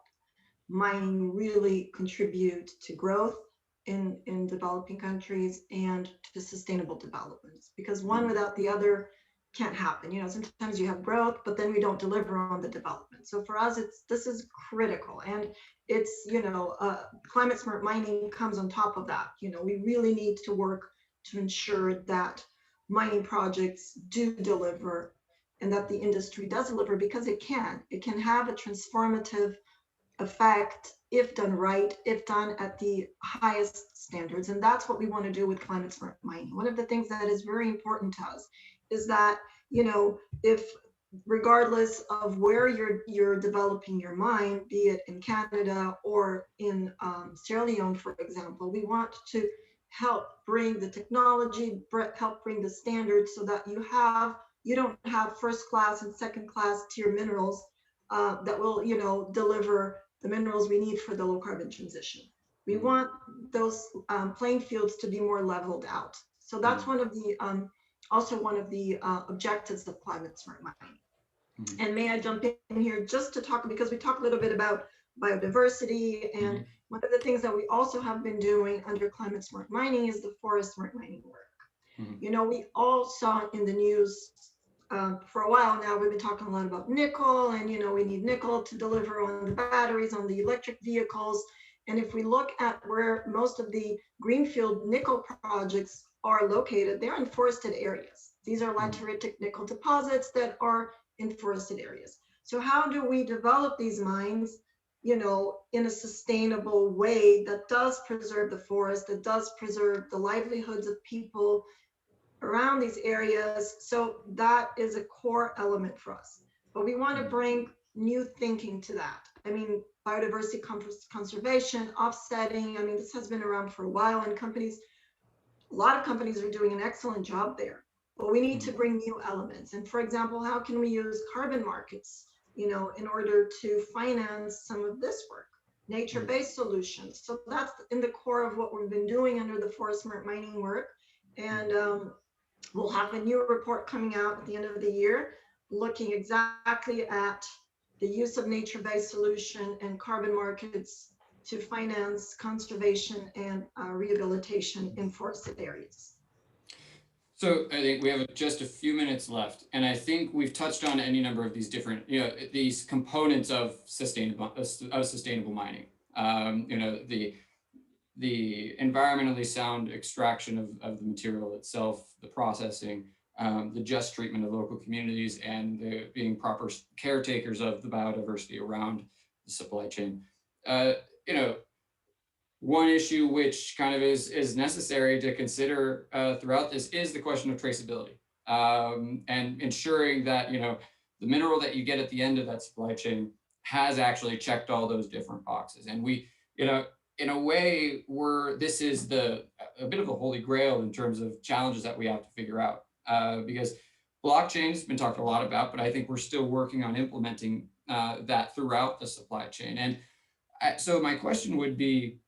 mining really contribute to growth in developing countries and to sustainable developments? Because one without the other can't happen. Sometimes you have growth, but then we don't deliver on the development. So for us, this is critical, and it's climate smart mining comes on top of that. We really need to work to ensure that mining projects do deliver, and that the industry does deliver, because it can have a transformative effect if done right, if done at the highest standards. And that's what we want to do with climate smart mining. One of the things that is very important to us is that, if regardless of where you're developing your mine, be it in Canada or in Sierra Leone, for example, we want to help bring the technology, help bring the standards, so that you don't have first class and second class tier minerals that will deliver the minerals we need for the low carbon transition. We want those playing fields to be more leveled out. So that's one of the objectives of climate smart mining. And may I jump in here just to talk, because we talked a little bit about biodiversity, and one of the things that we also have been doing under climate smart mining is the forest smart mining work. We all saw in the news for a while now, we've been talking a lot about nickel, and we need nickel to deliver on the batteries, on the electric vehicles. And if we look at where most of the greenfield nickel projects are located, they're in forested areas. These are lateritic nickel deposits that are in forested areas. So how do we develop these mines, in a sustainable way that does preserve the forest, that does preserve the livelihoods of people around these areas? So that is a core element for us. But we want to bring new thinking to that. Biodiversity conservation, offsetting. This has been around for a while, and a lot of companies are doing an excellent job there. But we need to bring new elements. And for example, how can we use carbon markets, in order to finance some of this work? Nature-based solutions. So that's in the core of what we've been doing under the forest smart mining work. And we'll have a new report coming out at the end of the year, looking exactly at the use of nature-based solution and carbon markets to finance conservation and rehabilitation in forested areas. So I think we have just a few minutes left, and I think we've touched on any number of these different, these components of sustainable mining. The environmentally sound extraction of the material itself, the processing, the just treatment of local communities, and the being proper caretakers of the biodiversity around the supply chain. One issue which kind of is necessary to consider throughout this is the question of traceability, and ensuring that the mineral that you get at the end of that supply chain has actually checked all those different boxes. And we, in a way, this is a bit of a holy grail in terms of challenges that we have to figure out, because blockchain has been talked a lot about, but I think we're still working on implementing that throughout the supply chain. And so my question would be,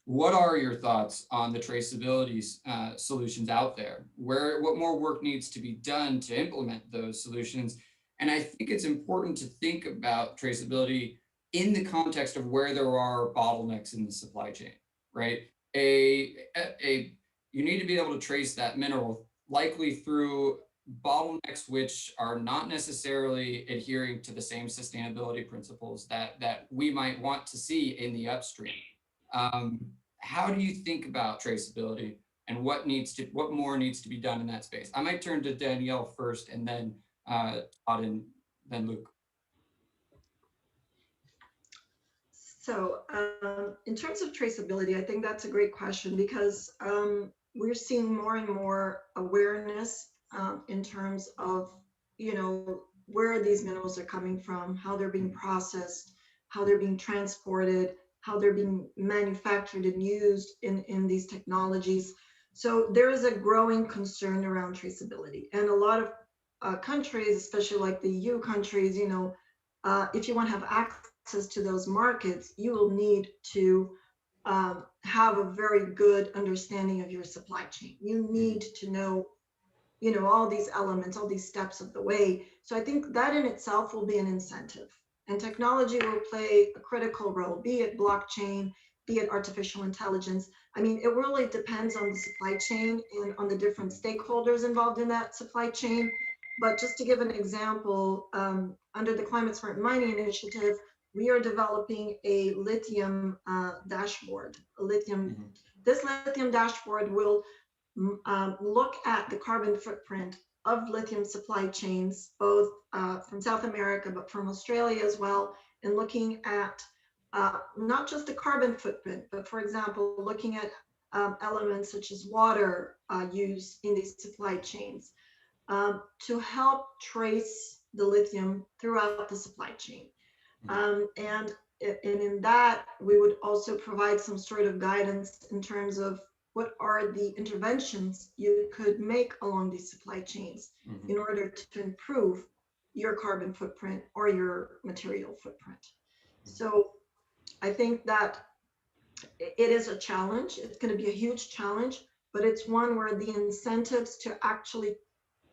what are your thoughts on the traceability solutions out there? What more work needs to be done to implement those solutions? And I think it's important to think about traceability in the context of where there are bottlenecks in the supply chain, right? You need to be able to trace that mineral likely through bottlenecks which are not necessarily adhering to the same sustainability principles that we might want to see in the upstream. How do you think about traceability and what more needs to be done in that space? I might turn to Danielle first, and then Todd, and then Luke. So in terms of traceability, I think that's a great question because we're seeing more and more awareness in terms of, where these minerals are coming from, how they're being processed, how they're being transported, how they're being manufactured and used in these technologies. So there is a growing concern around traceability. And a lot of countries, especially like the EU countries, if you want to have access to those markets, you will need to have a very good understanding of your supply chain. You need to know, all these elements, all these steps of the way. So I think that in itself will be an incentive. And technology will play a critical role, be it blockchain, be it artificial intelligence. I mean, it really depends on the supply chain and on the different stakeholders involved in that supply chain. But just to give an example, under the Climate Smart Mining Initiative, we are developing a lithium dashboard. This lithium dashboard will look at the carbon footprint of lithium supply chains, both from South America, but from Australia as well, and looking at not just the carbon footprint, but for example, looking at elements such as water use in these supply chains to help trace the lithium throughout the supply chain. And in that, we would also provide some sort of guidance in terms of what are the interventions you could make along these supply chains in order to improve your carbon footprint or your material footprint. So I think that it is a challenge. It's going to be a huge challenge, but it's one where the incentives to actually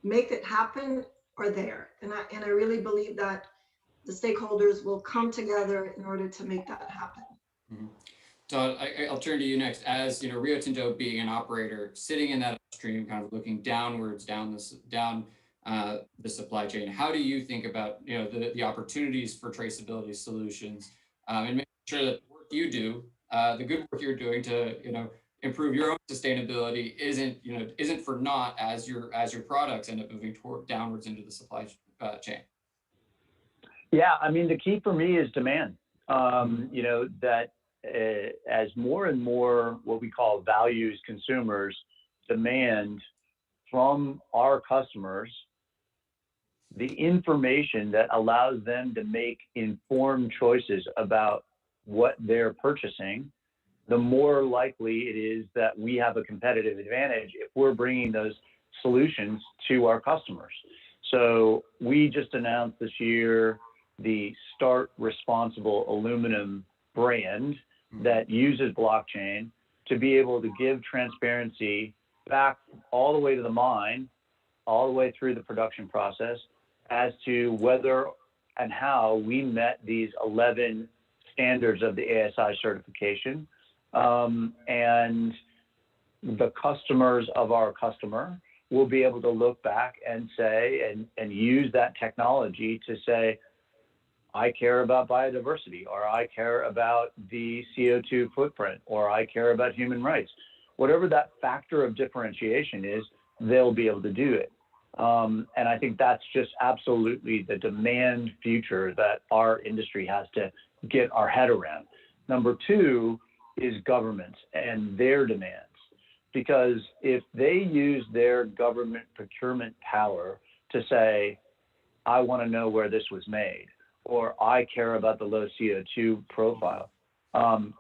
make it happen are there. And I really believe that the stakeholders will come together in order to make that happen. Todd, I'll turn to you next. As Rio Tinto being an operator, sitting in that upstream, kind of looking downwards down the supply chain, how do you think about the opportunities for traceability solutions and making sure that the work you do, the good work you're doing to improve your own sustainability isn't for naught as your products end up moving downwards into the supply chain? Yeah, I mean, the key for me is demand. That as more and more what we call values consumers demand from our customers the information that allows them to make informed choices about what they're purchasing, the more likely it is that we have a competitive advantage if we're bringing those solutions to our customers. So we just announced this year the Start Responsible Aluminum brand that uses blockchain to be able to give transparency back all the way to the mine, all the way through the production process as to whether and how we met these 11 standards of the ASI certification. And the customers of our customer will be able to look back and say, and use that technology to say, I care about biodiversity, or I care about the CO2 footprint, or I care about human rights. Whatever that factor of differentiation is, they'll be able to do it. And I think that's just absolutely the demand future that our industry has to get our head around. Number two is governments and their demands. Because if they use their government procurement power to say, I want to know where this was made, or I care about the low CO2 profile,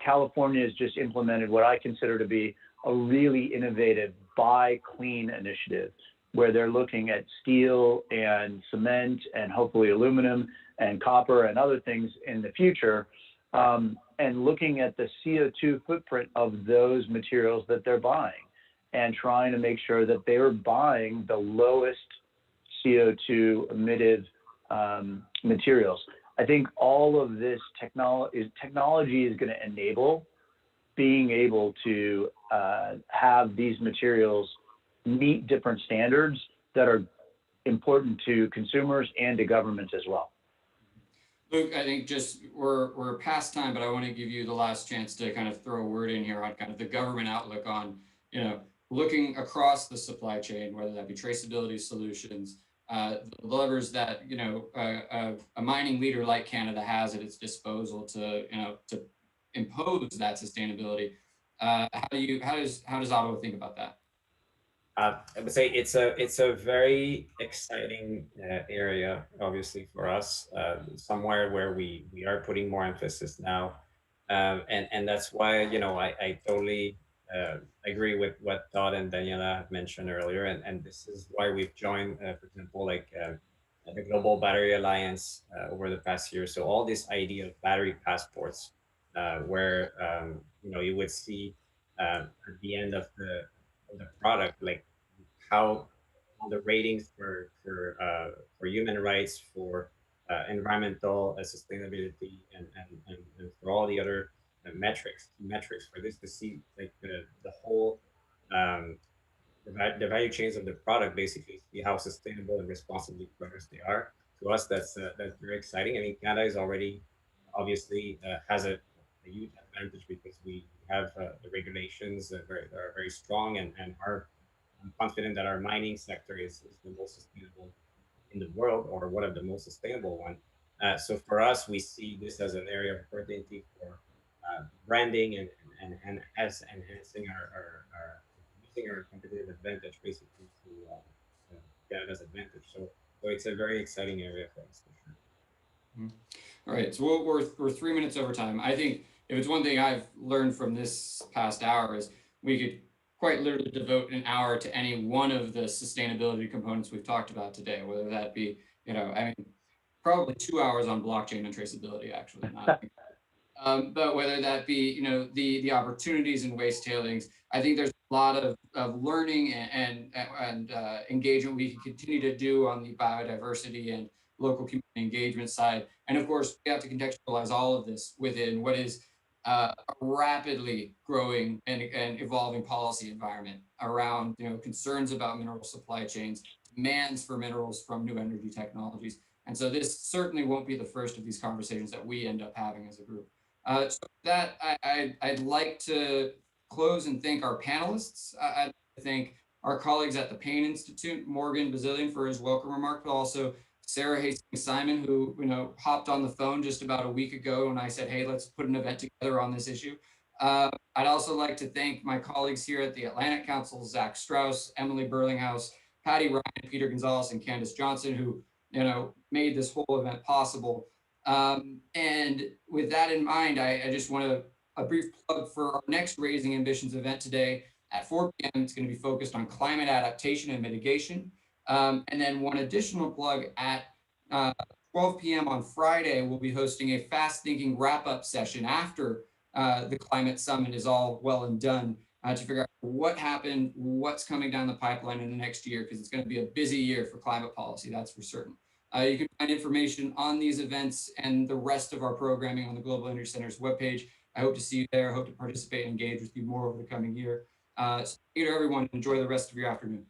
California has just implemented what I consider to be a really innovative Buy Clean initiative, where they're looking at steel and cement and hopefully aluminum and copper and other things in the future, and looking at the CO2 footprint of those materials that they're buying and trying to make sure that they're buying the lowest CO2 emitted materials. I think all of this technology is going to enable being able to have these materials meet different standards that are important to consumers and to governments as well. Luke, I think just we're past time, but I want to give you the last chance to kind of throw a word in here on kind of the government outlook on, looking across the supply chain, whether that be traceability solutions, the levers that, a mining leader like Canada has at its disposal to impose that sustainability. How does Ottawa think about that? I would say it's a very exciting area, obviously for us, somewhere where we are putting more emphasis now, and that's why I totally agree with what Todd and Daniela mentioned earlier, and this is why we've joined, for example, like the Global Battery Alliance over the past year. So all this idea of battery passports, where you would see at the end of the product, like how the ratings for human rights, for environmental sustainability, and for all the other metrics for this to see like the whole the value chains of the product, basically see how sustainable and responsibly produced they are. To us, that's very exciting. I mean, Canada is already obviously has a huge advantage because we have the regulations that are very strong, and I'm confident that our mining sector is the most sustainable in the world, or one of the most sustainable one. So for us, we see this as an area of opportunity for branding and as enhancing our using our competitive advantage basically to Canada's advantage. So it's a very exciting area for us for sure. All right, so we're 3 minutes over time. I think if it's one thing I've learned from this past hour is we could quite literally devote an hour to any one of the sustainability components we've talked about today, whether that be, probably 2 hours on blockchain and traceability, actually. But whether that be, the opportunities in waste tailings, I think there's a lot of learning and engagement we can continue to do on the biodiversity and local community engagement side. And of course, we have to contextualize all of this within what is a rapidly growing and evolving policy environment around, concerns about mineral supply chains, demands for minerals from new energy technologies. And so this certainly won't be the first of these conversations that we end up having as a group. So that I'd like to close and thank our panelists. I'd like to thank our colleagues at the Payne Institute, Morgan Bazillion for his welcome remark, but also Sarah Hastings-Simon, who hopped on the phone just about a week ago when I said, hey, let's put an event together on this issue. I'd also like to thank my colleagues here at the Atlantic Council, Zach Strauss, Emily Burlinghouse, Patty Ryan, Peter Gonzalez, and Candace Johnson, who made this whole event possible. And with that in mind, I just want a brief plug for our next Raising Ambitions event today at 4 p.m. It's going to be focused on climate adaptation and mitigation. And then one additional plug at 12 p.m. on Friday, we'll be hosting a fast thinking wrap-up session after the climate summit is all well and done to figure out what happened, what's coming down the pipeline in the next year, because it's going to be a busy year for climate policy, that's for certain. You can find information on these events and the rest of our programming on the Global Energy Center's webpage. I hope to see you there. I hope to participate and engage with you more over the coming year. So thank you to everyone. Enjoy the rest of your afternoon.